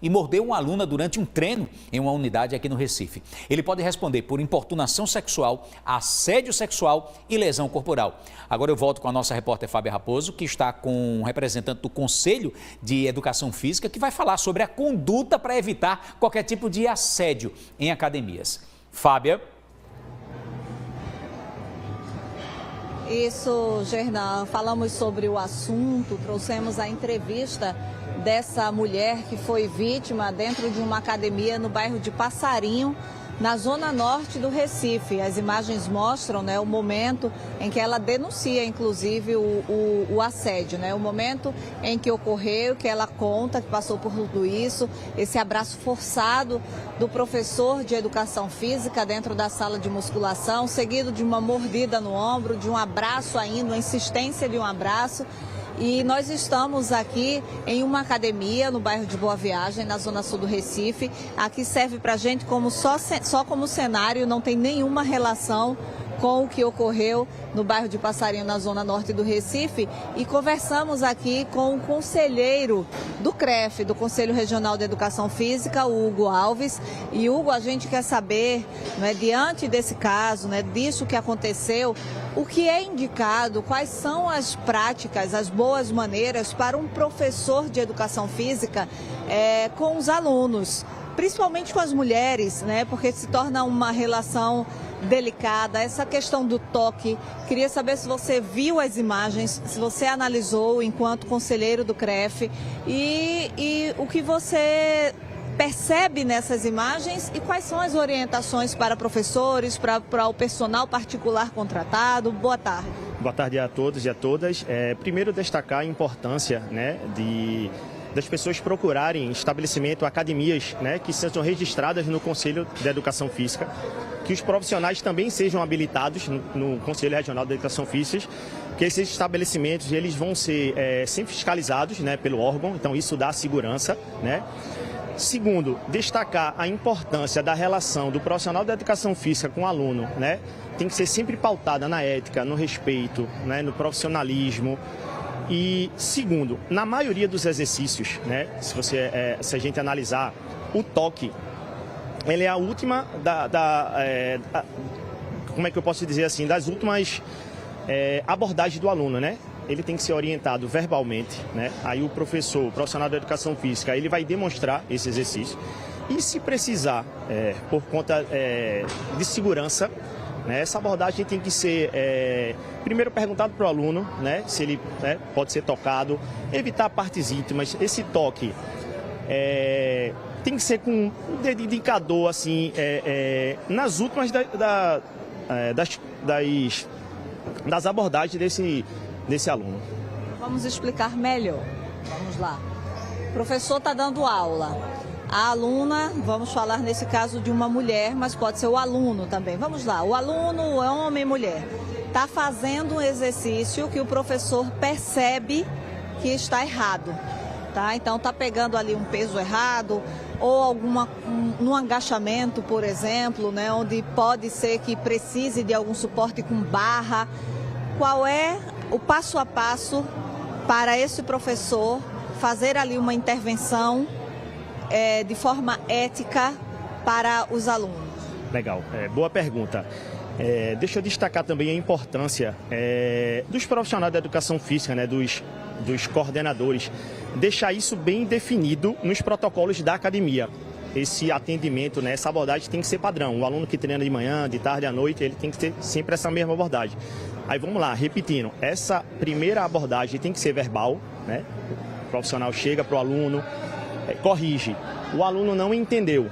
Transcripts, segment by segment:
e mordeu uma aluna durante um treino em uma unidade aqui no Recife. Ele pode responder por importunação sexual, assédio sexual e lesão corporal. Agora eu volto com a nossa repórter Fábia Raposo, que está com um representante do Conselho de Educação Física, que vai falar sobre a conduta para evitar qualquer tipo de assédio em academias. Fábia. Isso, Gernan, falamos sobre o assunto, trouxemos a entrevista dessa mulher que foi vítima dentro de uma academia no bairro de Passarinho, na zona norte do Recife. As imagens mostram, né, o momento em que ela denuncia, inclusive, o assédio, né? O momento em que ocorreu, que ela conta que passou por tudo isso, esse abraço forçado do professor de educação física dentro da sala de musculação, seguido de uma mordida no ombro, de um abraço ainda, uma insistência de um abraço. E nós estamos aqui em uma academia no bairro de Boa Viagem, na zona sul do Recife. Aqui serve para a gente como só como cenário, não tem nenhuma relação com o que ocorreu no bairro de Passarinho, na zona norte do Recife. E conversamos aqui com o conselheiro do CREF, do Conselho Regional de Educação Física, o Hugo Alves. E Hugo, a gente quer saber, né, diante desse caso, né, disso que aconteceu, o que é indicado, quais são as práticas, as boas maneiras para um professor de educação física com os alunos, principalmente com as mulheres, né, porque se torna uma relação delicada, essa questão do toque. Queria saber se você viu as imagens, se você analisou enquanto conselheiro do CREF e o que você percebe nessas imagens e quais são as orientações para professores, para o personal particular contratado. Boa tarde. Boa tarde a todos e a todas. Primeiro destacar a importância, né, das pessoas procurarem estabelecimento, academias, né, que sejam registradas no Conselho de Educação Física, que os profissionais também sejam habilitados no Conselho Regional de Educação Física, que esses estabelecimentos eles vão ser sempre fiscalizados, né, pelo órgão, então isso dá segurança, né. Segundo, destacar a importância da relação do profissional da educação física com o aluno, né, tem que ser sempre pautada na ética, no respeito, né, no profissionalismo. E segundo, na maioria dos exercícios, né, se a gente analisar o toque, ele é a última como é que eu posso dizer assim, das últimas abordagens do aluno, né? Ele tem que ser orientado verbalmente, né? Aí o profissional da educação física, ele vai demonstrar esse exercício. E se precisar, por conta de segurança, né, essa abordagem tem que ser, primeiro perguntado para o aluno, né, se ele pode ser tocado, evitar partes íntimas. Esse toque tem que ser com um dedo indicador, assim, nas últimas das abordagens desse aluno. Vamos explicar melhor. Vamos lá. O professor está dando aula. A aluna, vamos falar nesse caso de uma mulher, mas pode ser o aluno também. Vamos lá, o aluno é homem e mulher. Está fazendo um exercício que o professor percebe que está errado. Tá? Então está pegando ali um peso errado ou um agachamento, por exemplo, né, onde pode ser que precise de algum suporte com barra. Qual é o passo a passo para esse professor fazer ali uma intervenção de forma ética para os alunos? Legal, boa pergunta. Deixa eu destacar também a importância dos profissionais da educação física, né, dos coordenadores, deixar isso bem definido nos protocolos da academia. Esse atendimento, né, essa abordagem tem que ser padrão. O aluno que treina de manhã, de tarde, à noite, ele tem que ter sempre essa mesma abordagem. Aí vamos lá, repetindo, essa primeira abordagem tem que ser verbal, né? O profissional chega para o aluno, corrige. O aluno não entendeu.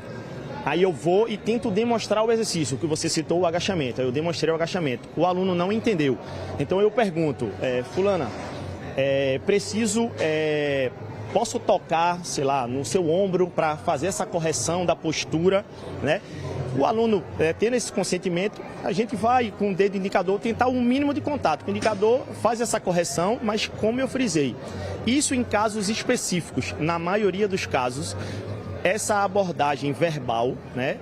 Aí eu vou e tento demonstrar o exercício, que você citou, o agachamento. Aí eu demonstrei o agachamento. O aluno não entendeu. Então eu pergunto, fulana, posso tocar, sei lá, no seu ombro para fazer essa correção da postura, né? O aluno, tendo esse consentimento, a gente vai com o dedo indicador tentar um mínimo de contato. O indicador faz essa correção, mas como eu frisei, isso em casos específicos, na maioria dos casos, essa abordagem verbal, né,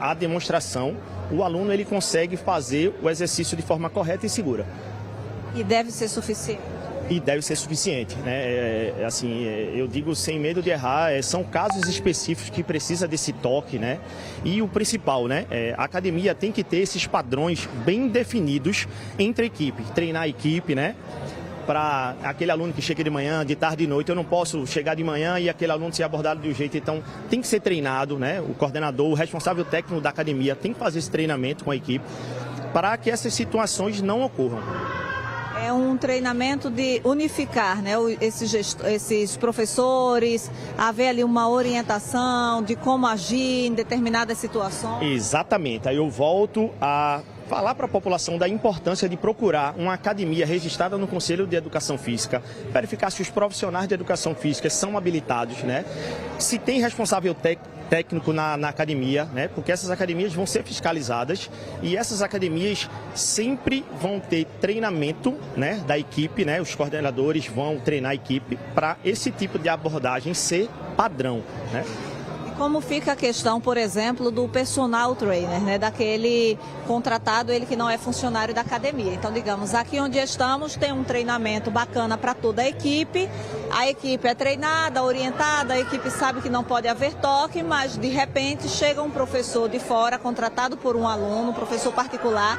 a demonstração, o aluno ele consegue fazer o exercício de forma correta e segura. E deve ser suficiente? e deve ser suficiente, né? Assim, eu digo sem medo de errar, são casos específicos que precisa desse toque, né? E o principal, né? A academia tem que ter esses padrões bem definidos entre a equipe, treinar a equipe, né? Para aquele aluno que chega de manhã, de tarde e de noite, eu não posso chegar de manhã e aquele aluno ser abordado de um jeito, então tem que ser treinado, né? O coordenador, o responsável técnico da academia tem que fazer esse treinamento com a equipe para que essas situações não ocorram. É um treinamento de unificar, né, esses professores, haver ali uma orientação de como agir em determinadas situações. Exatamente. Aí eu volto a falar para a população da importância de procurar uma academia registrada no Conselho de Educação Física, verificar se os profissionais de educação física são habilitados, né? Se tem responsável técnico na academia, né? Porque essas academias vão ser fiscalizadas e essas academias sempre vão ter treinamento, né, da equipe, né? Os coordenadores vão treinar a equipe para esse tipo de abordagem ser padrão, né? Como fica a questão, por exemplo, do personal trainer, né? Daquele contratado, ele que não é funcionário da academia. Então, digamos, aqui onde estamos tem um treinamento bacana para toda a equipe é treinada, orientada, a equipe sabe que não pode haver toque, mas de repente chega um professor de fora, contratado por um aluno, um professor particular,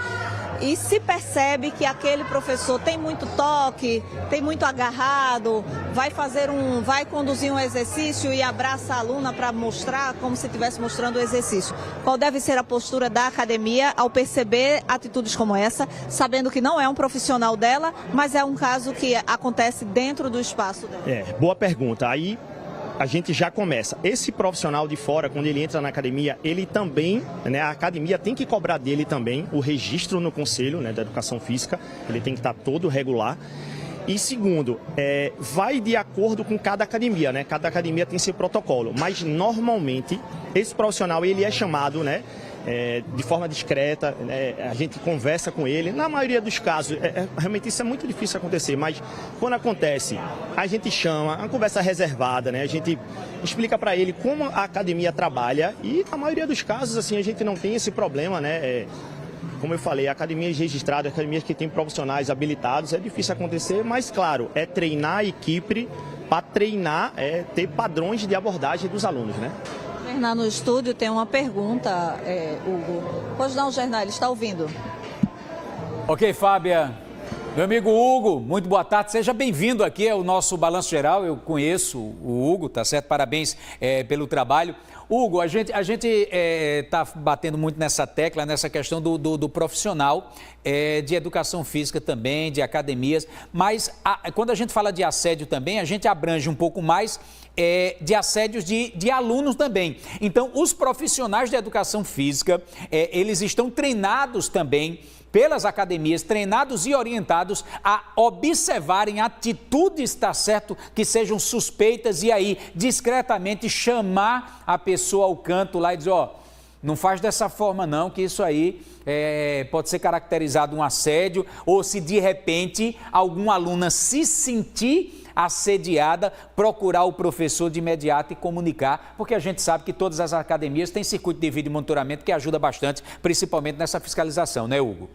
e se percebe que aquele professor tem muito toque, tem muito agarrado, vai conduzir um exercício e abraça a aluna para mostrar como se estivesse mostrando o exercício. Qual deve ser a postura da academia ao perceber atitudes como essa, sabendo que não é um profissional dela, mas é um caso que acontece dentro do espaço dela? Boa pergunta. Aí a gente já começa. Esse profissional de fora, quando ele entra na academia, ele também, né, a academia tem que cobrar dele também o registro no Conselho, né, da Educação Física, ele tem que estar todo regular. E segundo, vai de acordo com cada academia, né? Cada academia tem seu protocolo, mas normalmente esse profissional ele é chamado, né, de forma discreta, né, a gente conversa com ele. Na maioria dos casos, realmente isso é muito difícil acontecer, mas quando acontece, a gente chama, uma conversa reservada, né, a gente explica para ele como a academia trabalha e na maioria dos casos, assim, a gente não tem esse problema, né? Como eu falei, academias registradas, academias que têm profissionais habilitados, é difícil acontecer, mas claro, é treinar a equipe para treinar, ter padrões de abordagem dos alunos, né? No estúdio tem uma pergunta, Hugo. Pode dar um jornal, ele está ouvindo. Ok, Fábia. Meu amigo Hugo, muito boa tarde. Seja bem-vindo aqui ao nosso Balanço Geral. Eu conheço o Hugo, tá certo? Parabéns pelo trabalho. Hugo, a gente está batendo muito nessa tecla, nessa questão do profissional de educação física também, de academias, mas quando a gente fala de assédio também, a gente abrange um pouco mais de assédios de alunos também. Então, os profissionais de educação física, eles estão treinados também pelas academias, treinados e orientados a observarem atitudes, tá certo, que sejam suspeitas e aí discretamente chamar a pessoa ao canto lá e dizer, não faz dessa forma não, que isso aí pode ser caracterizado um assédio, ou se de repente alguma aluna se sentir assediada, procurar o professor de imediato e comunicar, porque a gente sabe que todas as academias têm circuito de vídeo monitoramento que ajuda bastante, principalmente nessa fiscalização, né, Hugo?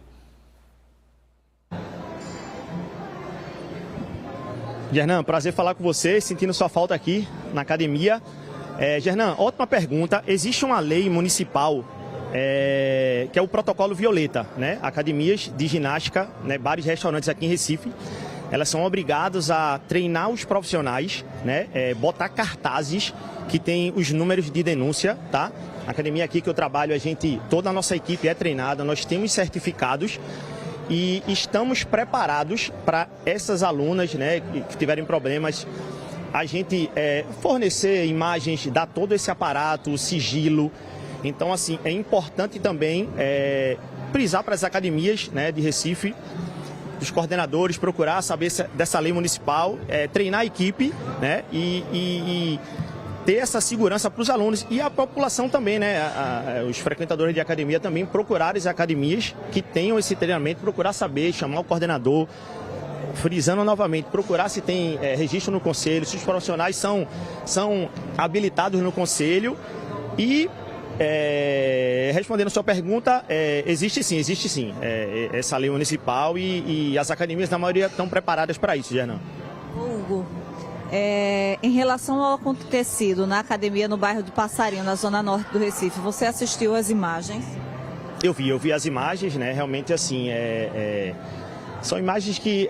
Gernan, prazer falar com você, sentindo sua falta aqui na academia. Gernan, ótima pergunta. Existe uma lei municipal que é o protocolo Violeta, né? Academias de ginástica, né, bares e restaurantes aqui em Recife, elas são obrigadas a treinar os profissionais, né, botar cartazes que tem os números de denúncia, tá? A academia aqui que eu trabalho, toda a nossa equipe é treinada, nós temos certificados e estamos preparados para essas alunas, né, que tiverem problemas, a gente fornecer imagens, dar todo esse aparato, o sigilo. Então, assim, é importante também frisar para as academias, né, de Recife, dos coordenadores, procurar saber dessa lei municipal, treinar a equipe, né, e ter essa segurança para os alunos e a população também, né, os frequentadores de academia também procurar as academias que tenham esse treinamento, procurar saber, chamar o coordenador, frisando novamente, procurar se tem registro no conselho, se os profissionais são habilitados no conselho e Respondendo a sua pergunta, existe sim. Essa lei municipal e as academias, na maioria, estão preparadas para isso, Gernan. Hugo, em relação ao acontecido na academia no bairro de Passarinho, na zona norte do Recife, você assistiu às imagens? Eu vi as imagens, né? Realmente, assim, são imagens que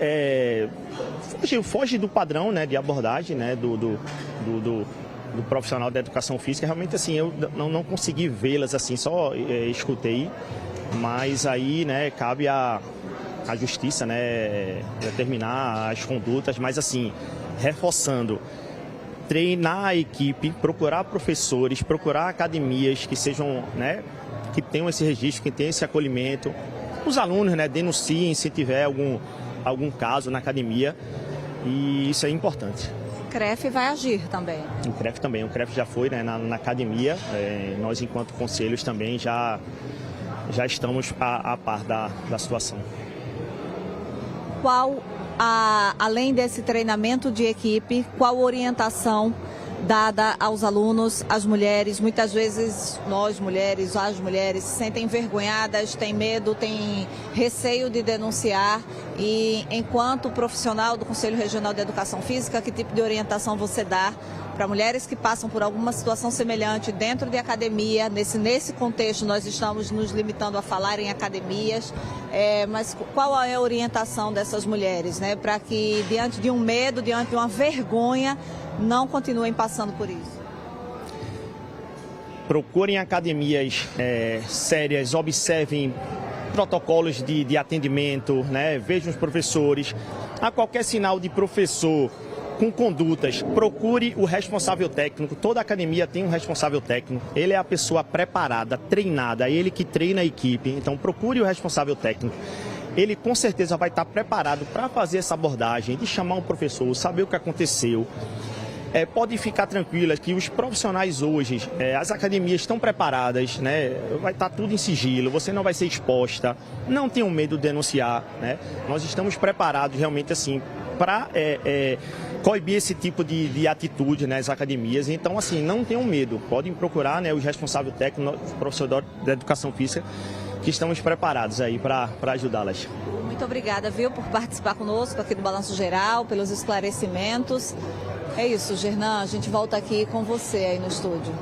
fogem do padrão, né, de abordagem, né, do profissional da educação física. Realmente, assim, eu não consegui vê-las, assim, só escutei, mas aí, né, cabe à justiça, né, determinar as condutas, mas, assim, reforçando, treinar a equipe, procurar professores, procurar academias que sejam, né, que tenham esse registro, que tenham esse acolhimento. Os alunos, né, denunciem se tiver algum caso na academia, e isso é importante. O CREF vai agir também. O CREF já foi, né, na academia. Nós, enquanto conselhos, também já estamos a par da situação. Além desse treinamento de equipe, qual orientação dada aos alunos, às mulheres? Muitas vezes as mulheres se sentem envergonhadas, têm medo, têm receio de denunciar. E enquanto profissional do Conselho Regional de Educação Física, que tipo de orientação você dá para mulheres que passam por alguma situação semelhante dentro de academia? Nesse contexto, nós estamos nos limitando a falar em academias, mas qual é a orientação dessas mulheres, né, para que, diante de um medo, diante de uma vergonha, não continuem passando por isso? Procurem academias sérias, observem protocolos de atendimento, né? Vejam os professores. A qualquer sinal de professor com condutas, procure o responsável técnico. Toda academia tem um responsável técnico. Ele é a pessoa preparada, treinada, ele que treina a equipe. Então procure o responsável técnico. Ele com certeza vai estar preparado para fazer essa abordagem, de chamar um professor, saber o que aconteceu. Pode ficar tranquila que os profissionais hoje, as academias estão preparadas, né? Vai estar tudo em sigilo, você não vai ser exposta, não tenham medo de denunciar, né? Nós estamos preparados realmente, assim, para coibir esse tipo de atitude nas academias. Então, assim, não tenham medo, podem procurar, né, os responsáveis técnicos, os professores da educação física, que estamos preparados aí para ajudá-las. Muito obrigada, viu, por participar conosco aqui do Balanço Geral, pelos esclarecimentos. É isso, Gernan, a gente volta aqui com você aí no estúdio.